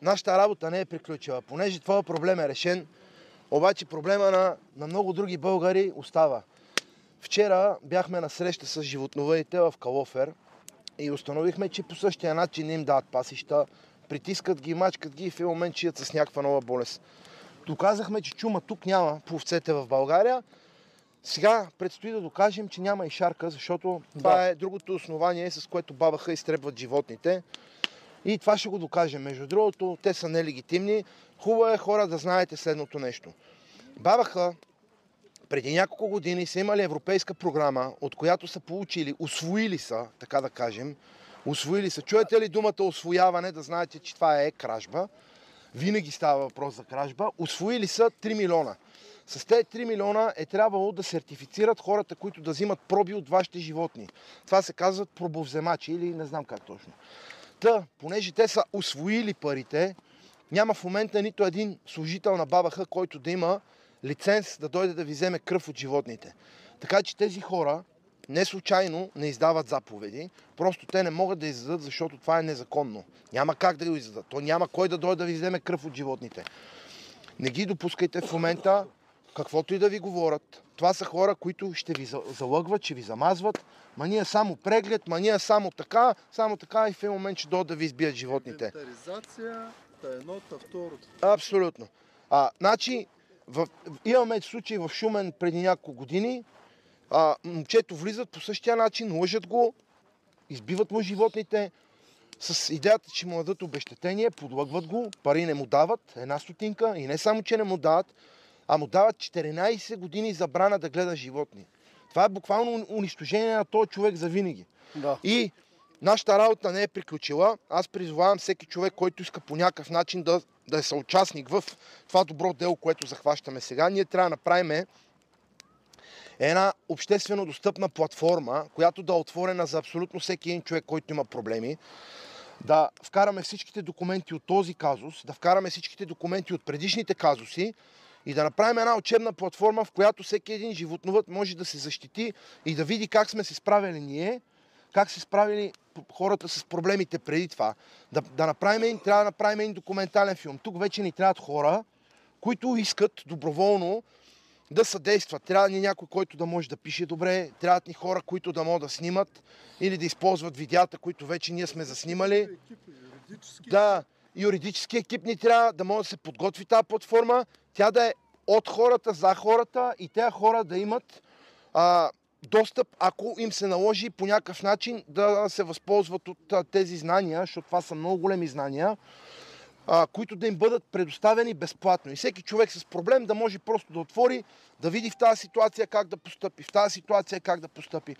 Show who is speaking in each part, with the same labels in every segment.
Speaker 1: нашата работа не е приключила. Понеже това проблем е решен, обаче проблема на много други българи остава. Вчера бяхме на среща с животновъдите в Калофер и установихме, че по същия начин им дават пасища, притискат ги, мачкат ги и в един момент чият с някаква нова болест. Доказахме, че чума тук няма по овцете в България. Сега предстои да докажем, че няма и шарка, защото това е другото основание, с което БАБХ изтребват животните. И това ще го докажем. Между другото, те са нелегитимни. Хубаво е хора да знаете следното нещо. БАБХ преди няколко години са имали европейска програма, от която са получили, усвоили са, така да кажем, усвоили са. Чуете ли думата усвояване, да знаете, че това е кражба. Винаги става въпрос за кражба. Усвоили са 3 милиона. С тези 3 милиона е трябвало да сертифицират хората, които да взимат проби от вашите животни. Това се казват пробовземачи или не знам как точно. Та, понеже те са усвоили парите, няма в момента нито един служител на БАБХ, който да има лиценз да дойде да ви вземе кръв от животните. Така че тези хора не случайно не издават заповеди, просто те не могат да издадат, защото това е незаконно. Няма как да го издадат. То няма кой да дойде да ви вземе кръв от животните. Не ги допускайте в момента, каквото и да ви говорят. Това са хора, които ще ви залъгват, ще ви замазват. Ма ние само преглед, ма ние само така и в един момент ще дойдат да ви избият животните.
Speaker 2: Инвентаризация, едното, второто.
Speaker 1: Абсолютно. Значи, имаме случай в Шумен преди няколко години. Момчето влизат по същия начин, лъжат го, избиват му животните, с идеята, че му дадат обезщетение, подлъгват го, пари не му дават, една стотинка и не само, че не му дават, а му дават 14 години забрана да гледа животни. Това е буквално унищожение на този човек за винаги.
Speaker 2: Да.
Speaker 1: И нашата работа не е приключила. Аз призовавам всеки човек, който иска по някакъв начин да е съучастник в това добро дело, което захващаме сега. Ние трябва да направим една обществено достъпна платформа, която да е отворена за абсолютно всеки един човек, който има проблеми. Да вкараме всичките документи от този казус, да вкараме всичките документи от предишните казуси и да направим една учебна платформа, в която всеки един животновъд може да се защити и да види как сме се справили ние, как се справили хората с проблемите преди това. Трябва да направим един документален филм. Тук вече ни трябват хора, които искат доброволно да съдействат. Трябва ни някой, който да може да пише добре, трябват ни хора, които да могат да снимат или да използват видеята, които вече ние сме заснимали. Да, юридически екип ни трябва да може да се подготви тази платформа, тя да е от хората, за хората и тези хора да имат достъп, ако им се наложи по някакъв начин да се възползват от тези знания, защото това са много големи знания, които да им бъдат предоставени безплатно. И всеки човек с проблем да може просто да отвори, да види в тази ситуация как да постъпи, в тази ситуация как да постъпи.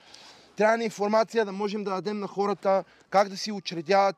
Speaker 1: Трябва ни информация да можем да дадем на хората как да си учредяват